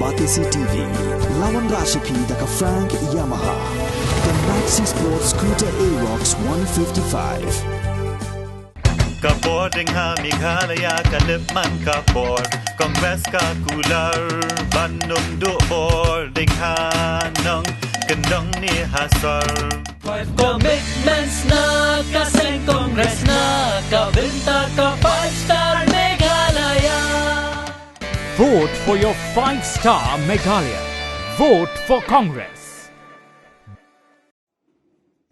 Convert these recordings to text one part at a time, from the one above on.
Batisi TV, lawan Rashipi daka Frank Yamaha, dan Maxi Sports Scooter Aerox 155. Kapor ding ha Meghalaya kalipman kapor Kongres ka kular Bandung do bor ding ha nong kendong ni hasar Five commitments na kaseng Kongres na kabinta ka 5-star Meghalaya. Vote for your 5-star Meghalaya. Vote for Congress.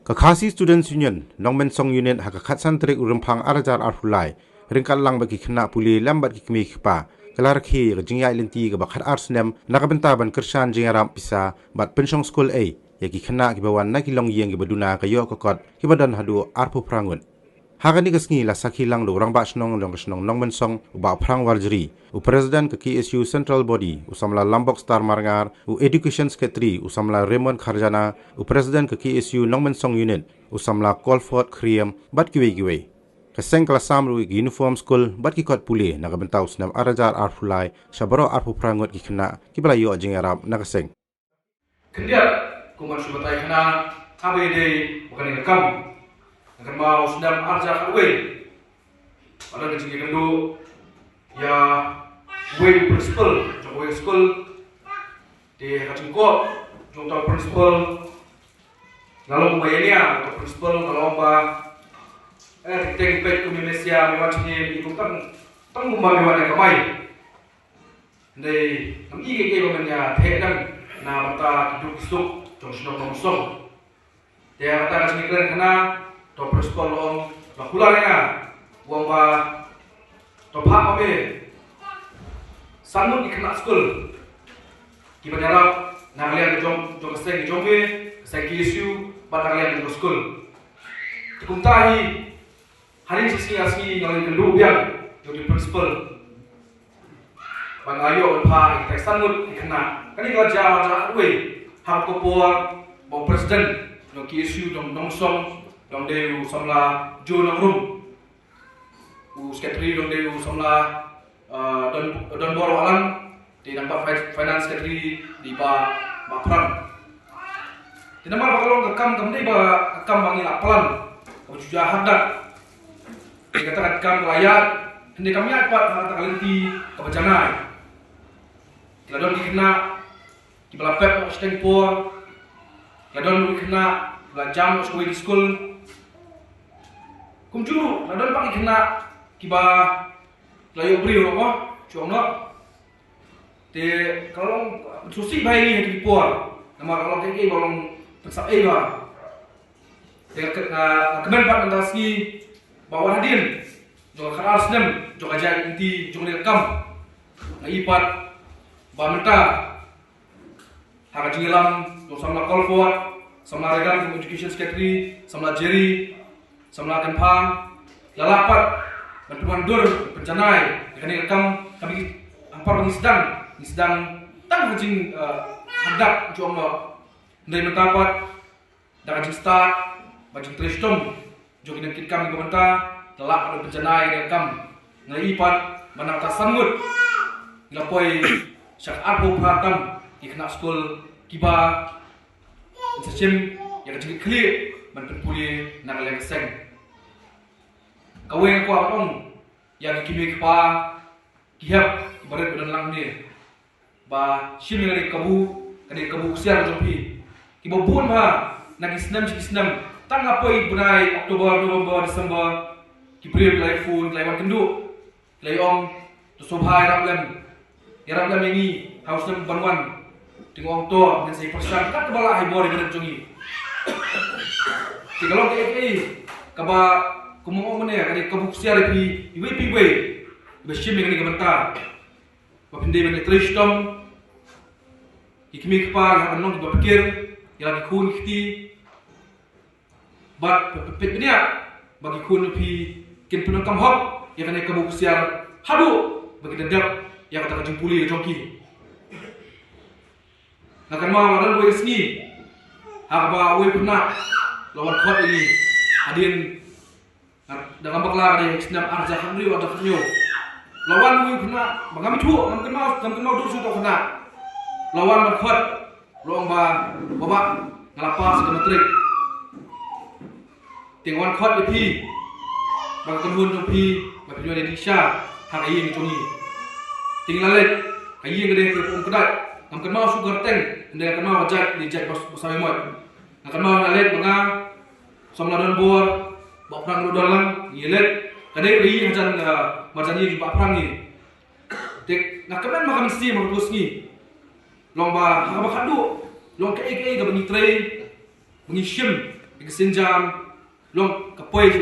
Kakasi Students Union, Nongmen Song Union hakakat santrik urempang arajar arhulai, ringkat lang bagi kena puli lambat kikmi kipa, kelar ki jingya ilinti ke bakar arsnem, nakabentaban kersan jingaram pisa, bat pensiong school A, yaki kena kibawan nakilong yang kibaduna kayo kokot, kibadan hadu arpu prangun. Hakani kesngi la sakhi lang do orang ba snong long snong Nongmen Song uba prang warjri, u President ke KSU Central Body, usamla Lambok Star Marngar, u Education Secretary, usamla Raymond Kharjana, u President ke KSU Nongmen Song Unit, usamla Colford Kriam, bat kiwe. Keseng kelas samru uniform school, bat kikot puli, nakabentau senam arajar arfulai, sabaro arfu prangut kikena, kibalayo jingarab nakaseng. Kendiat, kuman subatai kena, ABD, bukan yang kamu. Akan mau sedang arja away. Pada kecil kendu, ya way principal, jauh way school di kacang kok, jauh principal. Kalau bayarnya, atau principal kalau kita impet ke Indonesia, macamnya itu kan membangun yang kemai. Dari kami ke bagaimana tekan, na mata hidup isuk, jauh sedang mengusung. Dia kata kacang keren kena. To principal on la hularnya wong ba to pa ame sanut ikna school ki banyak na kalian jom seng jombe seng KSU ba kalian ke school kuntahi hari sisi ngalin kendu biang jadi principal bang ayo pa ik sanut ikna kali gaja we hak ko por bang president no KSU dong song dong deu samla Joe Nongrum, secretary dong deu samla don boro alam di nampak finance secretary di ba Pram. Di nama kalau ngekam ni ba ngekam bangi apalan, kau juga hadat. Dikatakan ngekam layak, hendak kami apa kata kalenti kebajangan. Kita don dikena, kita lapep stengpor, kita don dikena belajar sekolah di school. Kumjuru, nadon pagi kena kiba layu beri apa? Cuangno. Te kalau susi bayi ni di puar, nama kalau kaki balong pesap ba. Te kemen pak mentasi bawa hadin, juga karar senem, juga jadi inti, juga direkam. Naipat, bamenta, harga jingilam, juga sama Colford, sama Regan Education Secretary, sama Jerry. Samla tempang, lalapat, bantuan dur, pencanai, kami rekam, kami hampar sedang tang kecing hadap juang lo, dari mentapat, dah kecing start, bajing tristom, jokin yang kami komentar, lalap ada pencanai rekam, ngelipat, mana atas sangut, ngapoi syak arpo pratam, ikna school kiba, sesim, yang kecing clear. Bantu pulih nak lelak seng. Kau yang kuat pun, yang kimi kepa, kihap ibarat badan lang ni. Ba sini kali kabu siar jompi. Kiba buan ba, nak isnam. Tang apa bunai Oktober, November, Desember. Kibri kelai phone, kelai wan kendu, kelai ong, tu sobhai raplem. Ya raplem ini harus nam banwan. Tengok tua dengan saya persan tak kebala hibor dengan jongi. Kalau KFA kaba kumong mana kali kabuk siar pi iwi besim dengan kebentar bapinde ben tristom ikmi kpa yang non berpikir yang lagi kun kiti bat petnya bagi kun pi kin penon kam hop yang kali kabuk siar hadu bagi dedap yang kata jempuli joki nak mau orang gue sini haba we pernah lawan kuat ini hadin dalam bakla ada yang senam arja hamri wadah kenyo lawan we pernah mengami tu ngam kenal dur sudah kena lawan berkhot rong ba babak ngalapas ke metrik tingwan khot di pi bang kenhun jong pi ba pi di sha hak yin jongi tinggal lek kayin gede ke pum kedat ngam kan mau sugar teng ndek kan mau jak di jak bersama mod ngam mau ngalek menga somla don bor ba perang do dalam yelek kadai ri hajan majan yi ba perang ni tek ngakaman makam mesti makus ni lomba hak ba khadu long ke ga bani tre bani shim ke sinjam long kapoi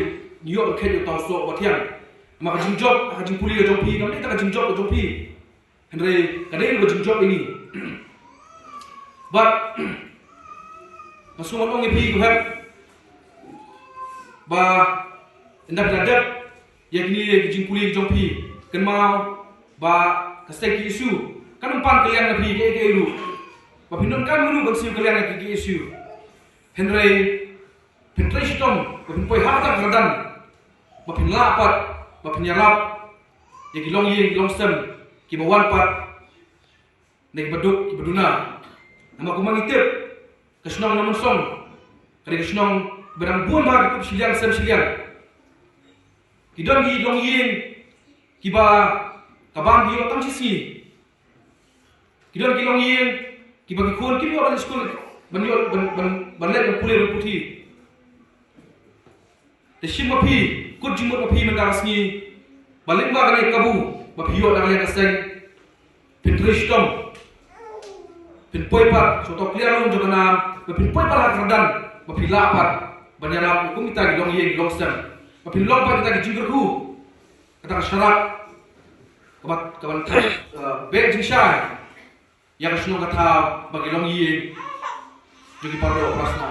yo ke yo taw so ba tiang maka jingjob ka jingpuli ga jongpi kam ni ta jingjob ga jongpi Henry kadai ga jingjob ini but masuk orang ngepi ko ba indak dadat yakni jingpuli ga jongpi kan mau ba kastek isu kan umpan kalian nabi ke ilu ba pinun kan mulu bangsi kalian ke isu Henry Pinterestong ba pinpoi harta kerdan ba pinlapat ba pinyarap ya gilong yin gilong sem ki bawan pat nek baduk ki baduna nama ku mangitip kesenong namun song kali kesenong berang buan ba ku siliang sem siliang kidon gi gilong yin ki ba kabang gi otang sisi kidon gilong yin ki ba ki kun ki ba skul ban let pulih putih Teshim mapi, kut jimut mapi mendarasni, balik makan kabu, mapi yo nang lihat aseng, Pinterestong, pinpoi pat, soto clear lum jogana, pinpoi pat kerdan, mapi lapar, banyarap, hukum kita gidong ye gidong sem, mapi lompat kita gijinggerku, kata syarat, kawan bek jingsai, yang senong kata bagi long ye, jadi pada operasna.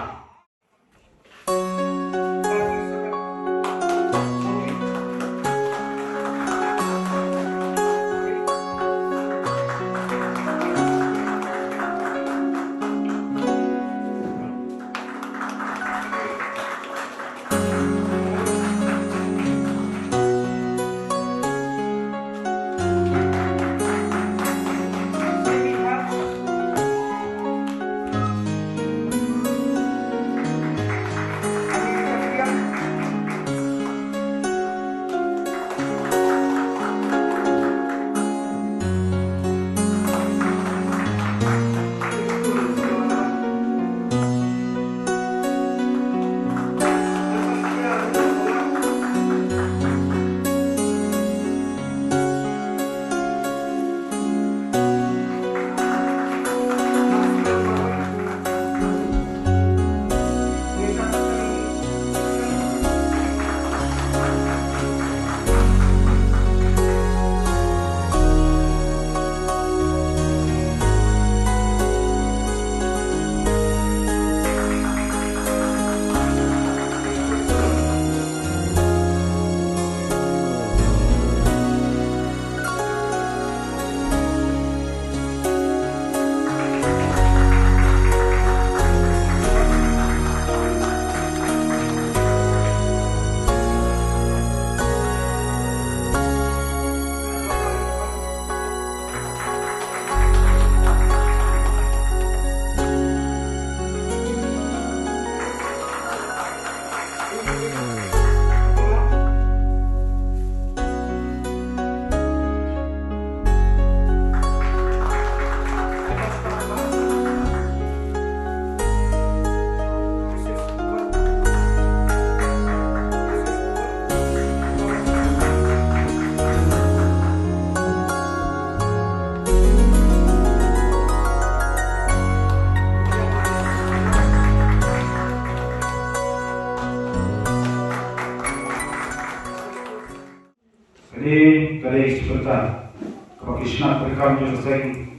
Kadai sebentar kalau kisah berkam juga sering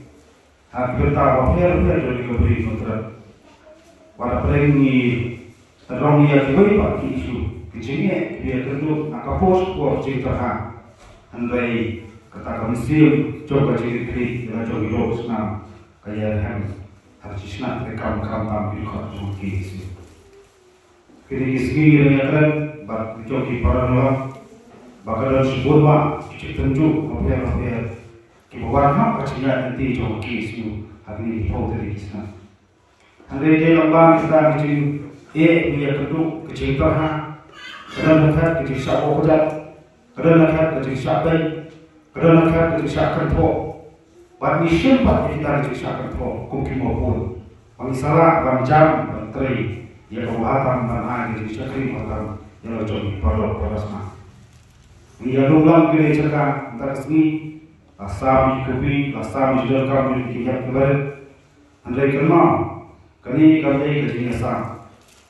hampir tahu hampir dari keberi kontrak pada paling ni terong ia keberi pak isu kecilnya dia tentu akapos kuat cerita ha andai kata kami coba cerita dengan jogi rok senam kayak ham harus kisah berkam tampil kat jogi isu kini segi yang kan bak jogi para orang bakalan sebut mak cik tentu apa kibawan hak kecilnya nanti jauh kisu hari ini tahu dari kisah. Andai dia lambang kita kecil dia kedua kecil terha, kadang nakhat kecil syak obat, kadang nakhat kecil syak bayi, kadang nakhat kecil syak kenpo. Bagi siapa kita kecil syak kenpo, kuki maupun. Bagi salah, bagi jam, bagi teri, dia kebahatan dan kecil syak krim atau yang lebih parah parasma. Ia ulang kiri cakap antara sini. Asam kopi, asam jual kami di kiat kebarat. Andai kenal, kini kami kerja asam.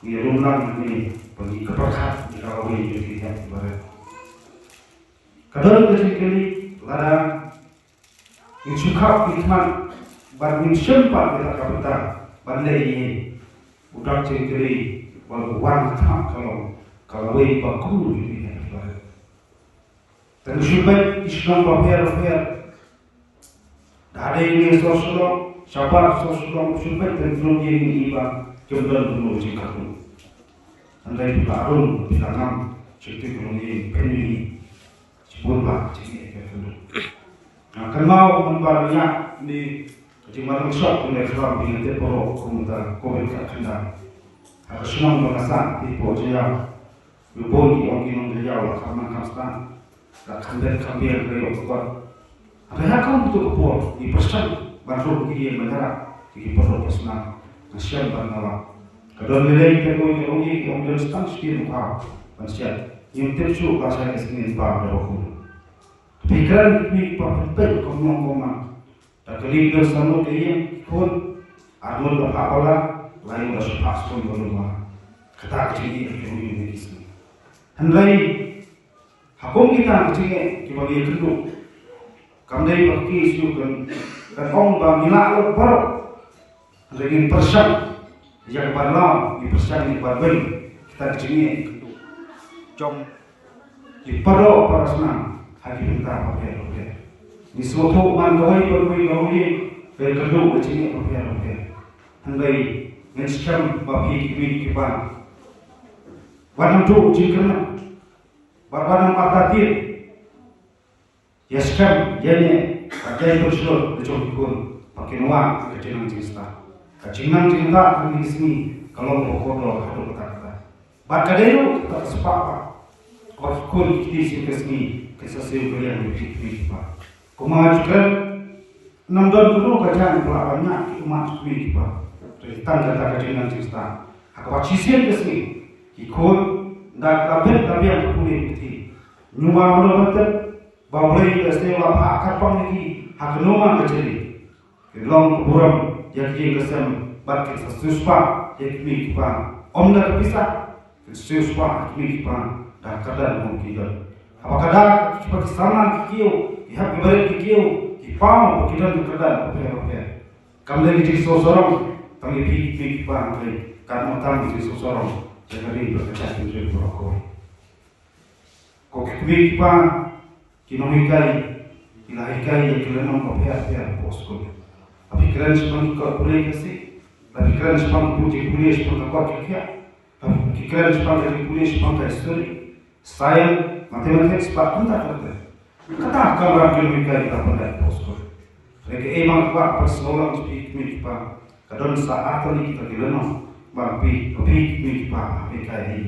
Ia rumah ini pergi keperkat di kawin di kiat kebarat. Kadang kecil kali, ladang, yang suka hikmat, banding sempat kita kapitan, bandai ini, udah kecil kali, walaupun tak kalau baku di kiat kebarat. Dan supaya Islam berpihak. Ada ini sosok, siapa sosok supaya tentu dia ini iba kemudian dulu jika pun. Andai berlarun di dalam cerita kronologi ini, sebutlah cerita itu. Nah, kenal membaliknya di kecimatan shop oleh Islam dengan teporo komentar komen terkendang. Harus senang merasa di pojok, berbodi orang yang beliau karena kastan, tak kendali kambing beliau kuat. Ada kaum itu kepor di persen bantu dia menara di perlu personal nasihat bernama. Kadang nilai teknologi yang menjelaskan skill muka nasihat yang tercu bahasa Inggris pada waktu. Pikiran ini perfect komong-komong. Tak kelihatan sanu dia pun armul berapa lain dah pas pun berumah. Kata kecil ini di sini. Hendai hakum kita kecil dibagi kedua. Kami pergi sukan dan orang bangila baru dengan persen yang berlalu di persen yang berbeda kita kecilnya itu jom di pada para senang hari kita pakai di suatu mandoi berbagai dari kedua kecilnya pakai andai menskam bagi kiban warna tu jika warna matatir Yaskam jadinya kerja bersyukur dicoba pakai nuang kecilan cinta. Kecilan cinta di sini kalau pokok harus kata. Baca dulu tak sepakat. Kau ikut di sini kisah yang lebih pak. Kemajuan 6 tahun dulu kerjaan pelawannya itu masuk di pak. Tanda kata kecilan cinta. Aku cicil di sini ikut dan tapi yang boleh bukti. Nyuma menurut Baulai istilah hak kapang lagi hak nomor kecil. Long kuburam yang dia kesem bakit suspa yang kami kipan. Om dah kepisah suspa kami kipan dah kadang mungkin. Apakah dah seperti sana kikiu, ihap ibarat kikiu, kipam kita kadang apa. Kami lagi jadi seseorang kami kipan karena kami jadi seseorang jadi berkecah menjadi berokok. Kok kami kipan Kinohikai yang kalian mau pihak posko. Tapi kalian semua ikut boleh kasih. Tapi kalian semua putih boleh semua kuat kikia. Tapi kalian semua dari boleh semua histori. Sains, matematik sebab pun tak ada. Kata kamera kinohikai tak pada posko. Mereka emang kuat persoalan seperti ini pak. Kadang saat ini kita kalian mampi ini pak PKI.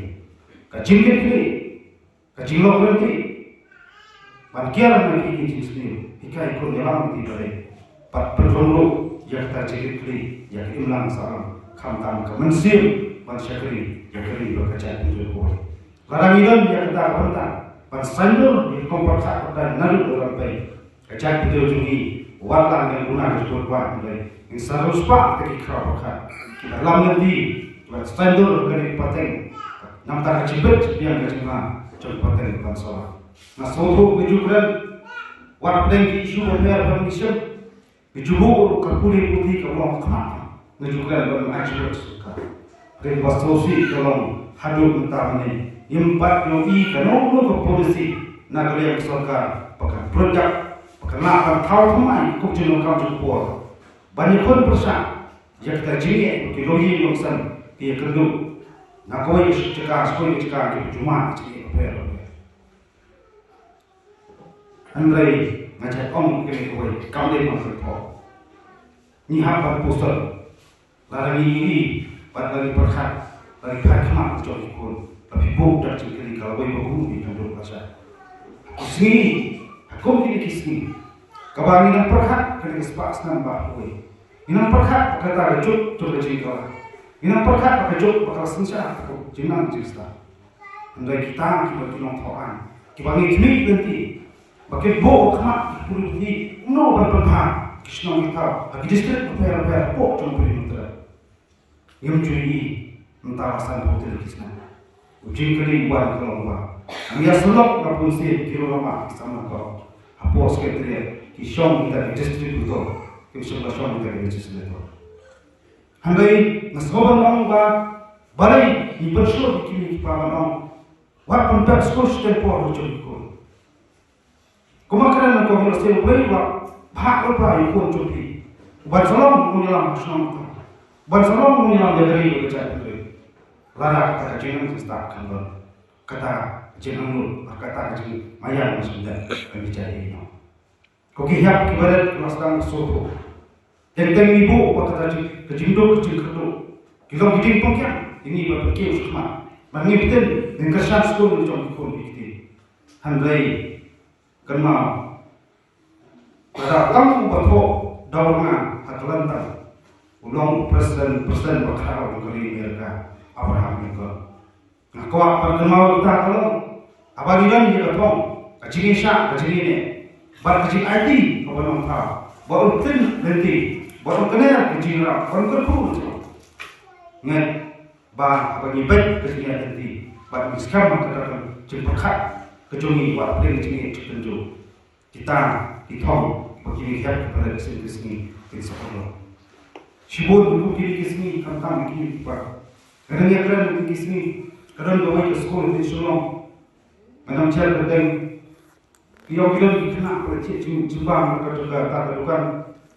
Kacingnya kiri, kacinglo berhenti. Bagian lagi ini sendiri, ikai ikut dalam tidak pat perlu yang terjadi kali yang imlang salam kamtam kemensil bansyakri yang kali berkaca itu boleh. Larang ini yang kita penting, pan sandul di kompak dan nalu dalam bayi kaca itu jungi warna yang guna disebut buat mulai. Insya Allah pak ketika berkat dalam nanti pan sandul dari pateng nampak cibet yang kecilnya coba pateng pan soal. Nah, suatu kejujuran warna yang isu benar bermisal kejubur kapuli putih kalau kena kejujuran bermaksud suka. Revasosi kalau hadir mentah ini empat yoi kalau ke polisi nak lihat surga pakai produk pakai lapan tahu pemain kucing kau cukup banyak pun persa yang terjadi kilogi yang sen dia kedua nak kau cekak sekolah cekak cuma cekak per Andai ngajak om kini kue kau deh masuk po. Ni hamba poster, larang ini pada lagi berkat, lagi berkat jauh ikut, tapi buk dah cekali kalau kue bahu di dalam bahasa. Kisni, aku kini kisni, kawan ini berkat kena kesepak senang bahu. Ini berkat kata kejuk tu kejengkau. Ini berkat kejuk bakal sensa aku jenang cerita. Andai kita nong Tuhan, kita ni kini nanti. Bagi bo kemak puluh di no berpenghar kisah kita bagi distrik per bo jom beri mentera yang curi mentara san hotel kisah ujung kali buat kalau buat kami asalok kapun si kilo lama sama kau hapus ketria kisah kita di distrik itu kisah kisah kita di distrik itu handai nasoban orang ba balai di bersur kini kita orang wat pentas kurs tempoh ujung Kumakaran ko hilo sel boleh buat hak apa ikut cuti. Bansalom menyelam senang. Bansalom menyelam dari kerja itu. Lara kata jenang sestak kan kata jenang lu kata jenang mayang sudah kerja ini. Ko kiap kibarat lasang soto. Tentang ibu kata kejindo kecil Kita giding pangkian ini berpikir semua. Mengikuti dengan kesan sekolah jom ikut ini. Handai Kenal pada kamu berhok daungan Atlanta ulang presiden bakal negeri Amerika Abraham Lincoln. Nah kau apa kenal kita kalau apa dia ni katong kacing Isya kacing ini bar kacing ID kau belum tahu baru tin nanti baru kenal kacing rak baru kerja ngat bah apa ni baik kacing nanti baru sekarang katakan cepat kejungi buat beli kejungi tertentu kita ditong begini hiap kepada kesini di sekolah. Sibuk dulu kiri kesini kantang kiri pak. Kadang yang kadang di kesini kadang bawa ke sekolah di Solo. Kadang cakap kadang bilang kena percaya jembang mereka juga tak lakukan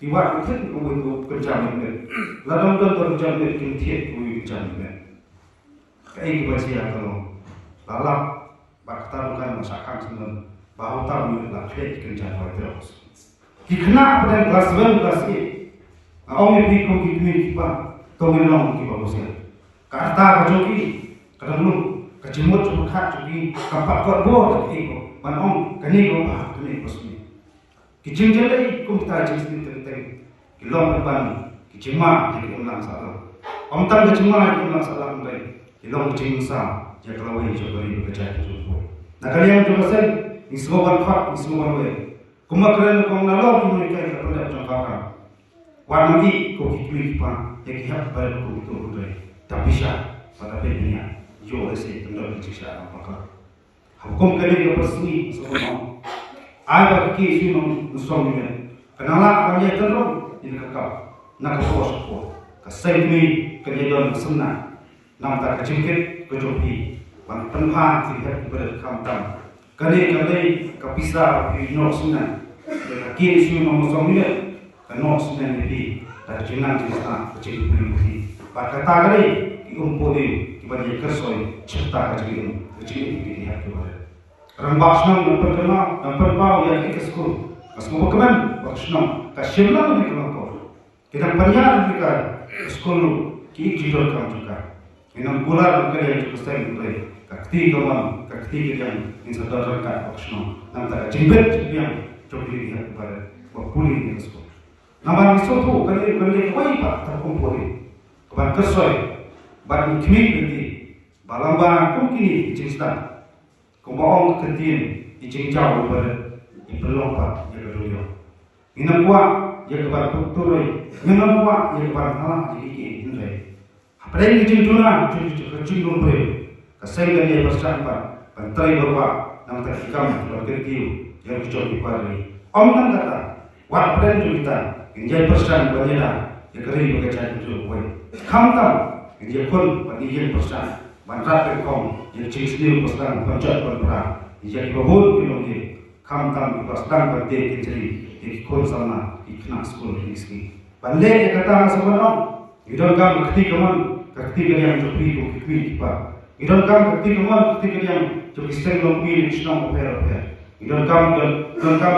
tiba itu untuk kerja mereka. Lalu kerja mereka kintiet kerja mereka. Kayak baca kalau lalap bakta bukan masakan senang bahawa tahu laki kerja terus. Kena pada kelas 11 ini, orang ini kau kita mengenal kita bersama. Kata kajoki, kadang lu kecimut cuma kajoki, kampak korbor itu, manong kini kau bah kini bersama. Kicing jelai kau kita jadi tertentu, kilom depan kicimah jadi ulang salah. Om tak kicimah jadi ulang salah kembali, kilom kicing sah jadi lawai jadi bekerja itu. Nah kalian juga sen, ismoban fak, ismoban we. Kumakran kong nalaw komunikasi kepada jangkakan. Warna di kau kikui pan, yang kihat pada kau itu budaya. Tak bisa pada dunia. Jo esi tendang diciksa apakah. Hukum kali yang bersih semua. Ayat kaki sumang nusongnya. Kenala kami tendang ini kakak. Nak kos ko. Kasai mi kejadian senang. Nam tak kecingkit kejopi. Wan penha tidak berkamtam. Kali kapisa no sunan. Kini sumang nusongnya. Kanok sunan ini. Tak jenang cerita kecil beli. Pakata kali diumpuli dibagi kersoi cerita kecil ini lihat kepada. Rambak senang nampak bau yang kita sekolah. Semua keman baksenang kasyemlang di kelompok. Kita penyiar juga sekolah kini jujur kamu juga. Inam bulan kerja yang cukup saya mulai. Kakti yang insadar dekat baksenang. Nampak jimbet yang coba dilihat kepada bakpuli di sekolah. Nama misoto kali koi pak terkumpuli. Keban kersoi, ban kini nanti, balamba kini cincta, kumbaong ketin, cincau ber, ibelong pak, jaga dulu. Minum kuat, jaga bar turui, minum kuat, jaga bar halah jadi indrai. Apa yang cincuna, cincun ber, kesehingga dia bersampai, bantai berwa, nama terkikam berkertiu, yang kecil dipari. Om kan kata, wat pada kita, injai persan banyak. Negeri bekerja itu boleh. Kamtam dia pun berdiri persan. Bantat berkom yang cincin persan pencet berperang. Dia dibabul minum dia. Kamtam persan berdiri kecil. Dia kon sama ikna sekolah ini. Bandai kata sebenarnya. Idon kam ketika yang cukup itu pak. Idon kam ketika yang cukup sering lompi senang oper. Idon kam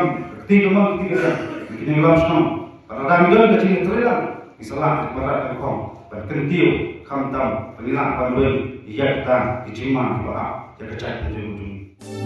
ketiga man ketiga kita ngilam senam pada kami don kecil terlilang isalah berat kong berkentiu kam tam pelilang panduan iya kita kiciman bapak jaga cai ujung-ujung